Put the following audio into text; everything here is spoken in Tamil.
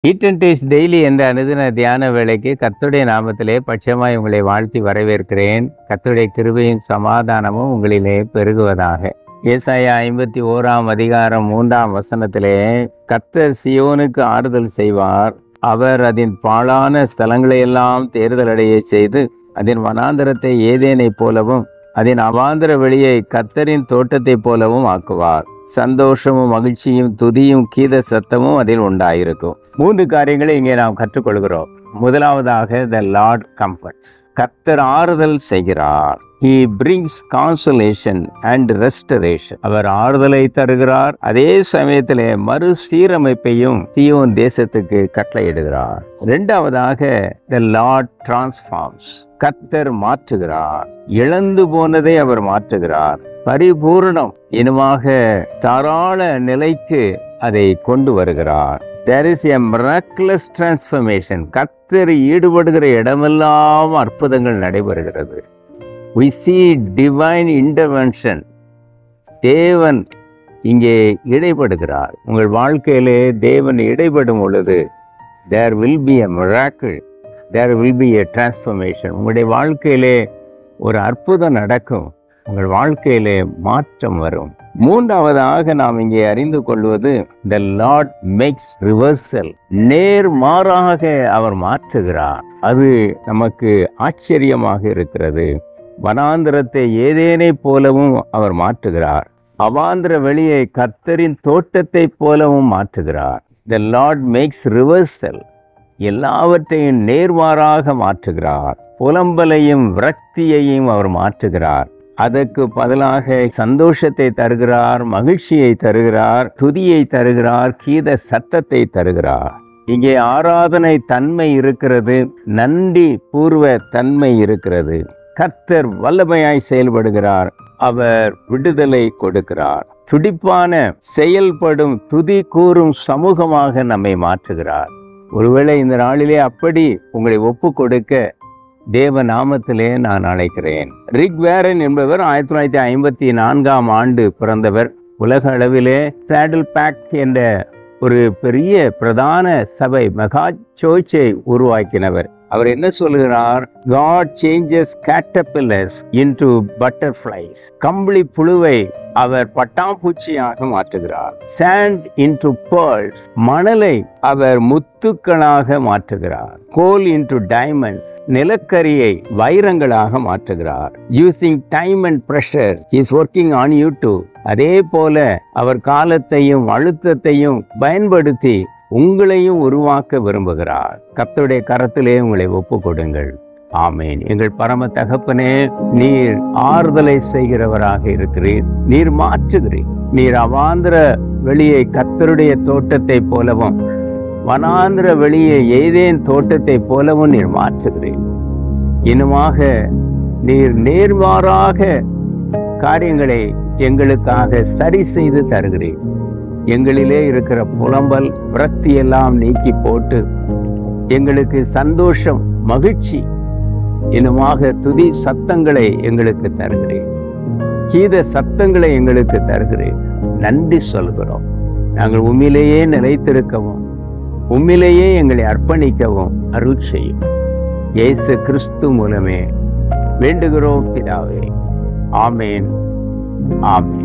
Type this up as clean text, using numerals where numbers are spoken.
ஈட் அண்ட் டேஸ்ட் டெய்லி என்ற அனுதின தியான வேளைக்கு கர்த்தருடைய நாமத்திலே பட்சமாய் உங்களை வாழ்த்தி வரவேற்கிறேன். கர்த்தருடைய கிருபையும் சமாதானமும் உங்களிலே பெருகுவதாக. ஏசாயா 51 அதிகாரம் 3 வசனத்திலே, கர்த்தர் சியோனுக்கு ஆறுதல் செய்வார், அவர் அதன் பாழான ஸ்தலங்களை எல்லாம் தேறுதலடைய செய்து அதன் வனாந்தரத்தை ஏதேனை போலவும் அதன் அவாந்தர வெளியை கர்த்தரின் தோட்டத்தை போலவும் ஆக்குவார். சந்தோஷமும் மகிழ்ச்சியும் துதியும் கீத சத்தமும் அதில் உண்டாயிருக்கும். 3 காரியங்களை இங்கே நாம் கற்றுக்கொள்கிறோம். முதலாவதாக, த லார்ட் கம்ஃபர்ட்ஸ். கர்த்தர் ஆறுதல் செய்கிறார். He brings consolation and restoration. அவர் ஆறுதலை தருகிறார், அதே சமயத்திலே மறுசீரமைப்பையும் சீயோன் தேசத்துக்கு கட்டளையிடுகிறார். இரண்டாவதாக, the Lord transforms. கர்த்தர் மாற்றுகிறார். இழந்து போனதை அவர் மாற்றுகிறார். பரிபூரணம் இனமாக தாராள நிலைக்கு அதை கொண்டு வருகிறார். There is a miraculous transformation. கர்த்தர் ஈடுபடுகிற இடமெல்லாம் அற்புதங்கள் நடைபெறுகிறது. We see divine intervention. தேவன் இங்கே இடைப்படுகிறார். உங்கள் வாழ்க்கையிலே தேவன் இடைப்படும் பொழுது there will be a miracle. There will be a transformation. உங்களுடைய வாழ்க்கையிலே ஒரு அற்புதம் நடக்கும். உங்கள் வாழ்க்கையிலே மாற்றம் வரும். மூன்றாவதாக நாம் இங்கே அறிந்து கொள்வது, the Lord makes reversal. நேர்மாறாக அவர் மாற்றுகிறார். அது நமக்கு ஆச்சரியமாக இருக்கிறது. வனாந்திரத்தை ஏதேனை போலவும் அவர் மாற்றுகிறார். அவாந்திர வெளியை கர்த்தரின் தோட்டத்தை போலவும் மாற்றுகிறார். The Lord makes reversal. எல்லாவற்றையும் நேர்மாறாக மாற்றுகிறார். புலம்பலையும் விரக்தியையும் அவர் மாற்றுகிறார். அதற்கு பதிலாக சந்தோஷத்தை தருகிறார், மகிழ்ச்சியை தருகிறார், துதியை தருகிறார், கீத சத்தத்தை தருகிறார். இங்கே ஆராதனை தன்மை இருக்கிறது, நன்றி பூர்வ தன்மை இருக்கிறது. கர்த்தர் வல்லமையாய் செயல்படுகிறார். அவர் விடுதலை கொடுக்கிறார். துடிப்பான செயல்படும் துதி கூறும் சமூகமாக நம்மை மாற்றுகிறார். ஒருவேளை இந்த நாளிலே அப்படி உங்களை ஒப்பு கொடுக்க தேவ நாமத்திலே நான் அழைக்கிறேன். ரிக் வேரன் என்பவர் 1954 பிறந்தவர். உலக அளவிலே சேடில் பேக் என்ற ஒரு பெரிய பிரதான சபை மெகா சர்ச்சை உருவாக்கினவர். அவர் என்ன சொல்கிறார்? God changes caterpillars into butterflies. கம்பளி புழுவை அவர் பட்டாம்பூச்சியாக மாற்றுகிறார். Sand into pearls. மணலை அவர் முத்துக்களாக மாற்றுகிறார். Coal into diamonds. நிலக்கரியை வைரங்களாக மாற்றுகிறார். Using time and pressure, he is working on you too. அதே போல அவர் காலத்தையும் அழுத்தத்தையும் பயன்படுத்தி உங்களையும் உருவாக்க விரும்புகிறார். கர்த்தருடைய கரத்திலே உங்களை ஒப்பு கொடுங்கள். ஆமேன். எங்கள் பரம தகப்பனே, நீர் ஆறுதலை செய்கிறவராக இருக்கிறீர். நீர் மாற்றுகிறீர். நீர் அவாந்திர வெளியை கர்த்தருடைய தோட்டத்தை போலவும் வனாந்திர வெளியை ஏதேன் தோட்டத்தை போலவும் நீர் மாற்றுகிறீர். இன்னுமாக நீர் நேர்மாறாக காரியங்களை எங்களுக்காக சரி செய்து தருகிறீர். எங்களிலே இருக்கிற புலம்பல் விரக்தி எல்லாம் நீக்கி போட்டு எங்களுக்கு சந்தோஷம், மகிழ்ச்சி, இன்னுமாக துதி சத்தங்களை எங்களுக்கு தருகிறேன். கீத சத்தங்களை எங்களுக்கு தருகிறேன். நன்றி சொல்கிறோம். நாங்கள் உம்மிலேயே நிலைத்திருக்கவும் உம்மிலேயே எங்களை அர்ப்பணிக்கவும் அருள் செய்யும். இயேசு கிறிஸ்து மூலமே வேண்டுகிறோம் பிதாவே. ஆமேன், ஆமேன்.